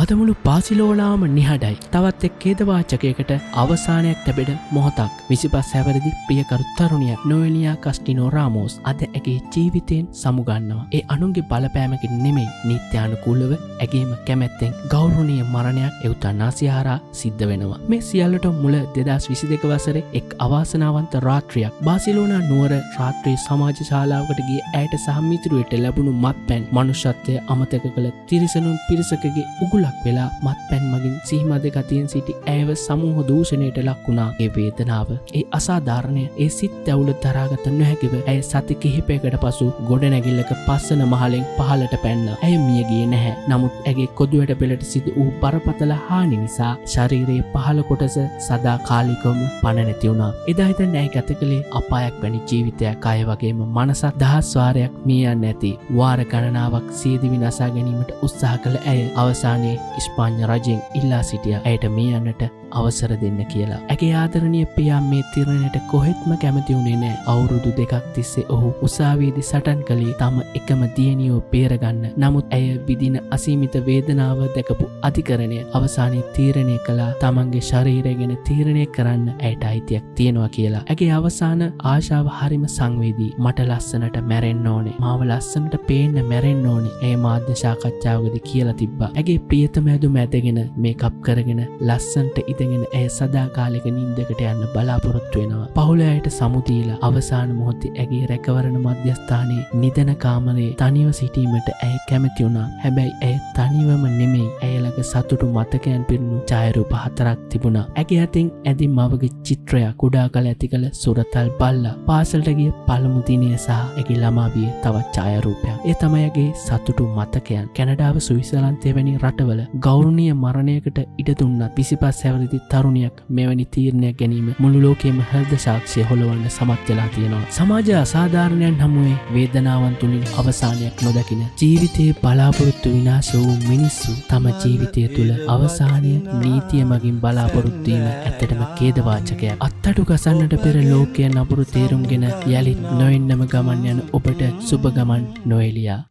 අදමුළු පාසිලෝනාම නිහඬයි. තවත් එක් ඛේදවාචකයකට අවසානයක් ලැබෙන මොහොතක්. 25 හැවිරිදි ප්‍රියකරු තරුණියක් නොවෙලියා කස්ටිනෝ රාමෝස් අද ඇගේ ජීවිතයෙන් සමුගන්නවා. ඒ අනුන්ගේ බලපෑමකින් නෙමෙයි නීත්‍යානුකූලව ඇගේම කැමැත්තෙන් ගෞරවනීය මරණයක් එව්තනාසිය හරහා සිද්ධ වෙනවා. මේ සියල්ලට මුල 2022 වසරේ එක් අවාසනාවන්ත රාත්‍රියක්. බාසිලෝනා නුවර රාත්‍රී සමාජ ශාලාවකට ගිය ඇයට සහ මිතුරුවට ලැබුණු මත්පැන් මනුෂ්‍යත්වය අමතක කළ තිරිසනුන් පිරිසකගේ උගුලක් වෙලා මත්පැන් මගින් සිහිමද ගතියෙන් සිටි ඇයව සමූහ දූෂණයට ලක් වුණා. ඒ වේදනාව, ඒ අසාධාරණය, ඒ සිත් ඇවුල දරාගත නොහැකිව ඇය සති කිහිපයකට පසු ගොඩනැගිල්ලක පස්සන මහලෙන් පහළට පැන්නා. ඇය මිය ගියේ නැහැ. නමුත් ඇගේ කොදුවැට පෙළට සිදු වූ බරපතල හානි නිසා ශරීරයේ පහළ කොටස සදාකාලිකවම පණ නැති වුණා. එදා ඉඳන් ඇය ගත කළේ අපායක් වැනි ජීවිතයක්. අය වගේම මනසක් දහස් වාරයක් මිය යන්නේ නැති වාර ගණනාවක් සියදිවි නසා ගැනීමට උත්සාහ කළ ඇය අවසානයේ ස්පාඤ්ඤ රජයෙන් ඉල්ලා සිටියා ඇයට මිය යන්නට අවසර දෙන්න කියලා. ඇගේ ආදරණීය පියා මේ තීරණයට කොහෙත්ම කැමති වුණේ නැහැ. අවුරුදු 2ක් තිස්සේ ඔහු උසාවියේදී සටන් කළේ තම එකම දියණියව බේරගන්න. නමුත් ඇය විඳින අසීමිත වේදනාව දැකපු අධිකරණය අවසානයේ තීරණය කළා තමන්ගේ ශරීරය ගැන තීරණය කරන්න ඇයට අයිතියක් තියෙනවා කියලා. ඇගේ අවසාන ආශාව හරිම සංවේදී. මට ලස්සනට මැරෙන්න ඕනේ. මාව ලස්සනට පේන්න මැරෙන්න ඕනේ. ඇය මාධ්‍ය සාකච්ඡාවකදී කියලා තිබ්බා. ඇගේ ප්‍රියතම ඇඳුම ඇඳගෙන මේකප් කරගෙන ලස්සනට ඉඳගෙන ඇය සදාකාලික නිින්දකට යන්න බලාපොරොත්තු වෙනවා. පවුල ඇයට සමුදීලා අවසාන මොහොතේ ඇගේ රැකවරණ මධ්‍යස්ථානයේ නිදන කාමරයේ තනිව සිටීමට ඇය කැමති වුණා. හැබැයි ඇය තනිවම නෙමෙයි. ඇය ළඟ සතුටු මතකයන් පිරුණු ඡායාරූප 4ක් තිබුණා. ඇගේ අතින් ඇඳි මවගේ චිත්‍රයක්, කුඩා කල ඇති කළ සුරතල් බල්ලා, පාසලට ගිය පළමු දිනය සහ ඇගේ ළමාවියේ තවත් ඡායාරූපයක්. ඒ තමයි ඇගේ සතුටු මතකයන්. කැනඩාව, ස්විට්සර්ලන්තය වැනි රටවල ගෞරවනීය මරණයකට ඉඩ දුන්නත් 25 හැවිරිදි තරුණියක් මෙවැනි තීරණයක් ගැනීම මුළු ලෝකෙම හෘද සාක්ෂිය හොලවන්න සමත් වෙලා තියෙනවා. සමාජ අසාධාරණයන් හමුවේ වේදනාවන් තුලින් අවසානයක් නොදකින ජීවිතයේ බලාපොරොත්තු විනාශ වූ මිනිස්සු තම ජීවිතය තුළ අවසානය නීතිය මගින් බලාපොරොත්තු වීම ඇත්තටම ඛේදවාචකයක්. අත්තඩු ගසන්නට පෙර ලෝකයේ නපුරු තේරුම්ගෙන යලිත් නොඑන්නම ගමන් යන ඔබට සුබ ගමන් නොඑලියා.